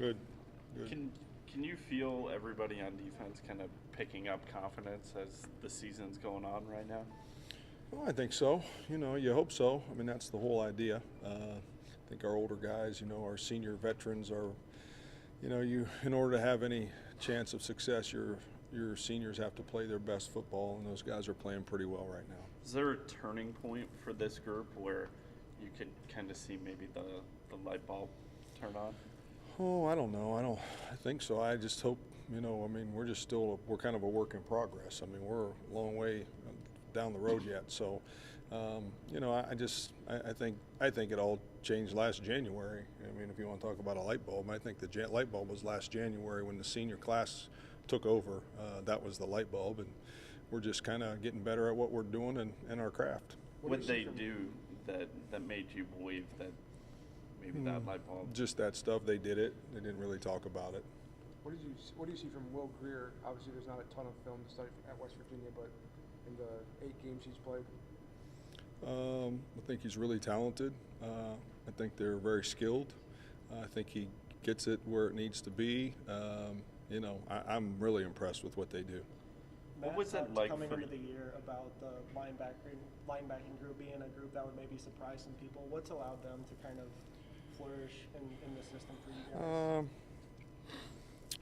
Good. Good. Can you feel everybody on defense kind of picking up confidence as the season's going on right now? Well, I think so. You hope so. I mean, that's the whole idea. I think our older guys, our senior veterans are, in order to have any chance of success, your seniors have to play their best football, and those guys are playing pretty well right now. Is there a turning point for this group where you could kind of see maybe the light bulb turn on? Oh, I don't know. I think so. I just hope, we're kind of a work in progress. I mean, we're a long way down the road yet. So, I think it all changed last January. I mean, if you want to talk about a light bulb, I think the light bulb was last January when the senior class took over. That was the light bulb, and we're just kind of getting better at what we're doing and our craft. What did they do that made you believe that maybe that light bulb? Just that stuff. They did it. They didn't really talk about it. What do you see from Will Greer? Obviously, there's not a ton of film to study at West Virginia, but in the 8 games he's played. I think he's really talented. I think they're very skilled. I think he gets it where it needs to be. I'm really impressed with what they do. What was it like coming for into the year about the linebacking group being a group that would maybe surprise some people? What's allowed them to kind of flourish in the system for you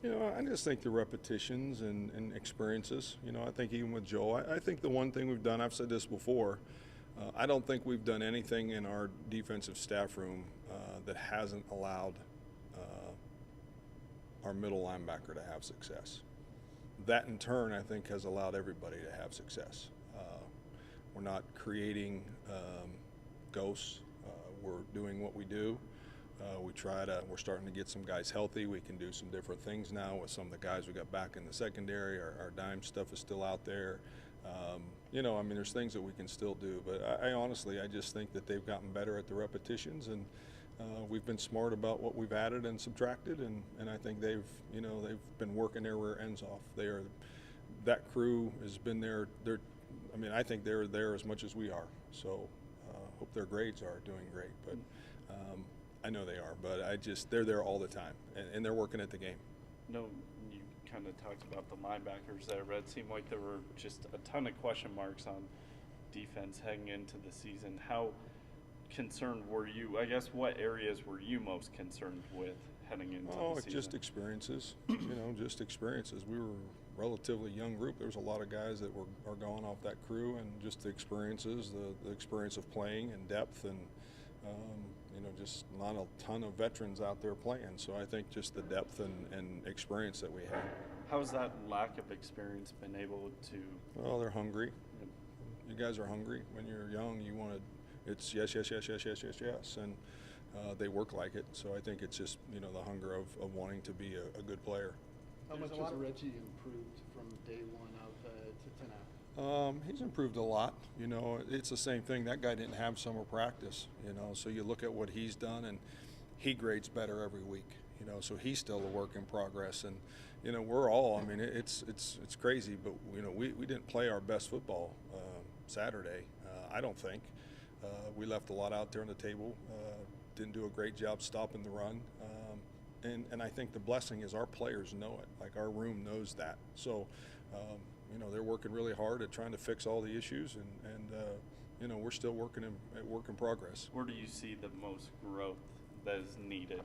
guys? I just think the repetitions and experiences. I think even with Joe, I think the one thing we've done, I've said this before, I don't think we've done anything in our defensive staff room that hasn't allowed our middle linebacker to have success. That in turn, I think, has allowed everybody to have success. We're not creating ghosts. We're doing what we do. We're starting to get some guys healthy. We can do some different things now with some of the guys we got back in the secondary. Our dime stuff is still out there. There's things that we can still do. But I honestly just think that they've gotten better at the repetitions, and we've been smart about what we've added and subtracted, and I think they've been working their rear ends off. That crew has been there. I think they're there as much as we are. So hope their grades are doing great, but. I know they are, but they're there all the time, and they're working at the game. No, you kind of talked about the linebackers there, but it seemed like there were just a ton of question marks on defense heading into the season. How concerned were you? I guess what areas were you most concerned with heading into the season? Just experiences. Just experiences. We were a relatively young group. There was a lot of guys that are gone off that crew, and just the experiences, the experience of playing and depth, and just not a ton of veterans out there playing. So I think just the depth and experience that we have. How's that lack of experience been able to? Well, they're hungry. You guys are hungry. When you're young, you want to. It's yes, yes, yes, yes, yes, yes, yes, and they work like it. So I think it's just the hunger of wanting to be a good player. How much has Reggie improved from day one out to tonight? He's improved a lot. It's the same thing. That guy didn't have summer practice, so you look at what he's done, and he grades better every week, so he's still a work in progress. And, we're all, it's crazy, but, we didn't play our best football Saturday, I don't think. We left a lot out there on the table, didn't do a great job stopping the run. And I think the blessing is our players know it, like our room knows that. So, they're working really hard at trying to fix all the issues, and we're still working at work in progress. Where do you see the most growth that is needed?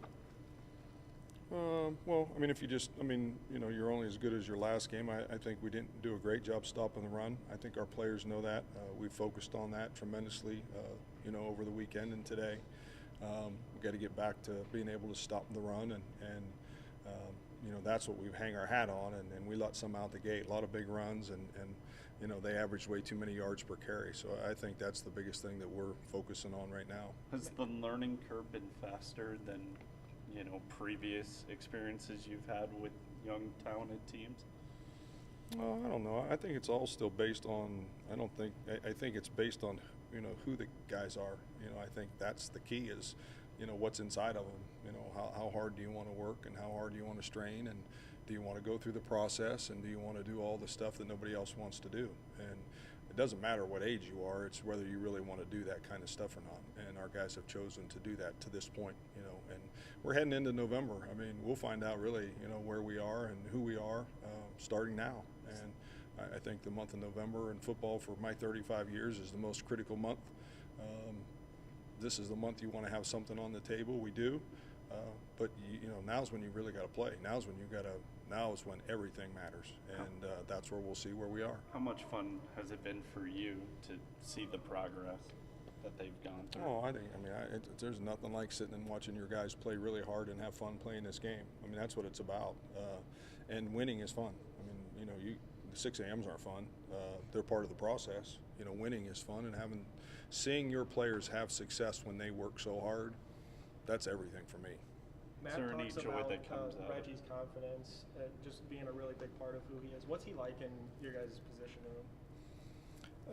If you're only as good as your last game. I think we didn't do a great job stopping the run. I think our players know that. We focused on that tremendously, over the weekend and today. We've got to get back to being able to stop the run, and that's what we hang our hat on, and we let some out the gate, a lot of big runs, and they averaged way too many yards per carry. So I think that's the biggest thing that we're focusing on right now. Has the learning curve been faster than previous experiences you've had with young, talented teams? Well, I don't know. I think it's all still based on. I think it's based on who the guys are. I think that's the key is what's inside of them. How hard do you want to work, and how hard do you want to strain, and do you want to go through the process, and do you want to do all the stuff that nobody else wants to do? And it doesn't matter what age you are, it's whether you really want to do that kind of stuff or not. And our guys have chosen to do that to this point, and we're heading into November. I mean, we'll find out really, where we are and who we are starting now. And I think the month of November in football for my 35 years is the most critical month. This is the month you want to have something on the table. We do, but now's when you really got to play. Now is when everything matters, and that's where we'll see where we are. How much fun has it been for you to see the progress that they've gone through? Oh, there's nothing like sitting and watching your guys play really hard and have fun playing this game. I mean, that's what it's about, and winning is fun. I mean, the 6 a.m.s aren't fun. They're part of the process. Winning is fun, and seeing your players have success when they work so hard, that's everything for me. Matt Is there any talks joy about that comes out of it? Reggie's confidence, just being a really big part of who he is. What's he like in your guys' position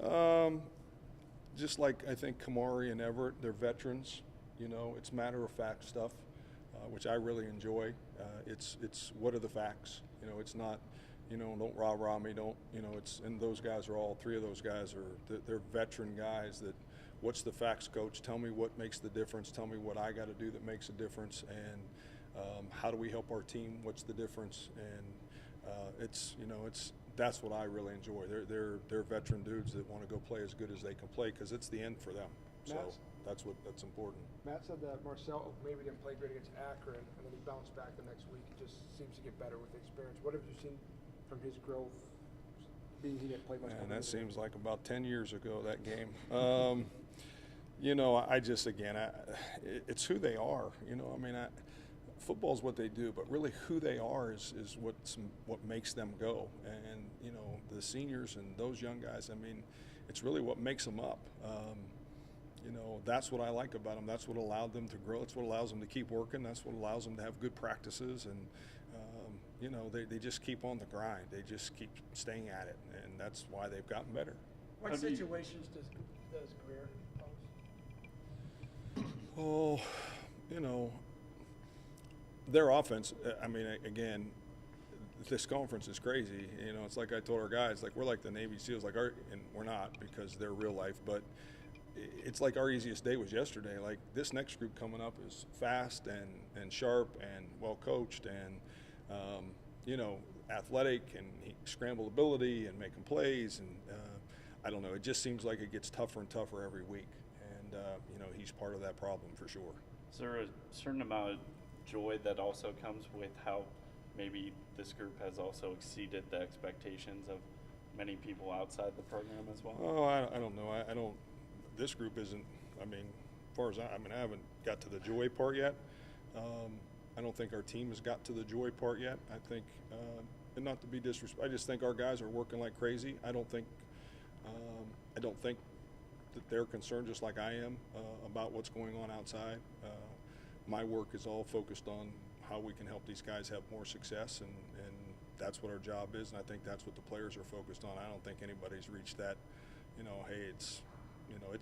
room? Just like I think Kamari and Everett, they're veterans. It's matter-of-fact stuff, which I really enjoy. It's what are the facts? It's not, don't rah-rah me, don't, and those guys are all, 3 of those guys they're veteran guys that, what's the facts, coach? Tell me what makes the difference. Tell me what I got to do that makes a difference, and how do we help our team? What's the difference? And that's what I really enjoy. They're veteran dudes that want to go play as good as they can play because it's the end for them. So that's important. Matt said that Marcel maybe didn't play great against Akron, and then he bounced back the next week. He just seems to get better with experience. What have you seen from his growth? Being he didn't play much. And that seems like about 10 years ago, that game. It's who they are. Football's what they do, but really who they are is what makes them go. And the seniors and those young guys, it's really what makes them up. That's what I like about them. That's what allowed them to grow. That's what allows them to keep working. That's what allows them to have good practices. And they just keep on the grind. They just keep staying at it, and that's why they've gotten better. What situations does Greer pose? Oh, their offense, again, this conference is crazy. It's like I told our guys, we're like the Navy SEALs, and we're not because they're real life, but it's like our easiest day was yesterday. This next group coming up is fast and sharp and well coached and athletic and scramble ability and making plays, and I don't know. It just seems like it gets tougher and tougher every week, and he's part of that problem for sure. Is there a certain amount of joy that also comes with how maybe this group has also exceeded the expectations of many people outside the program as well? Oh, I don't know. I don't. This group isn't. As far as I haven't got to the joy part yet. I don't think our team has got to the joy part yet. I think, and not to be disrespectful, I just think our guys are working like crazy. I don't think that they're concerned just like I am about what's going on outside. My work is all focused on how we can help these guys have more success, and that's what our job is, and I think that's what the players are focused on. I don't think anybody's reached that, hey, it's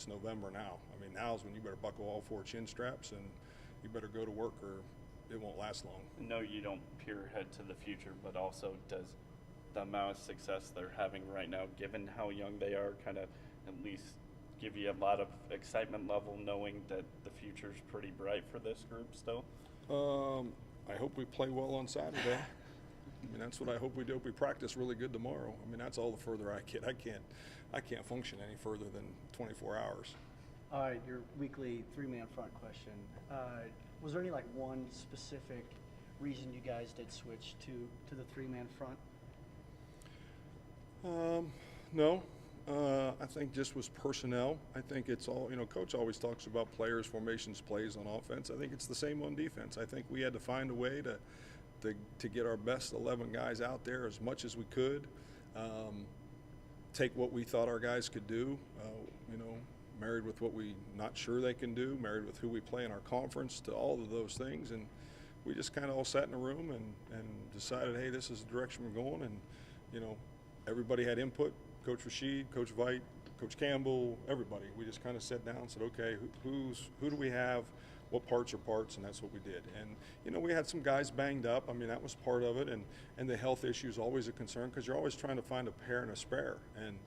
November now. Now's when you better buckle all 4 chin straps and you better go to work or it won't last long. No, you don't peer ahead to the future, but also does the amount of success they're having right now, given how young they are, kind of at least give you a lot of excitement level knowing that the future's pretty bright for this group still? I hope we play well on Saturday. That's what I hope we do. If we practice really good tomorrow, that's all the further I get. I can't function any further than 24 hours. All right, your weekly 3-man front question. Was there any one specific reason you guys did switch to the 3-man front? No. I think just was personnel. I think it's all, Coach always talks about players, formations, plays on offense. I think it's the same on defense. I think we had to find a way to get our best 11 guys out there as much as we could. Take what we thought our guys could do, married with what we not sure they can do, married with who we play in our conference, to all of those things. And we just kind of all sat in a room and decided, hey, this is the direction we're going. And, everybody had input. Coach Rashid, Coach Veit, Coach Campbell, everybody. We just kind of sat down and said, okay, who do we have? What parts are parts? And that's what we did. And, we had some guys banged up. That was part of it. And the health issue is always a concern because you're always trying to find a pair and a spare. And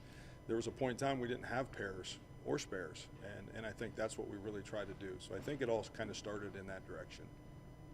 there was a point in time we didn't have pairs or spares. And I think that's what we really tried to do. So I think it all kind of started in that direction.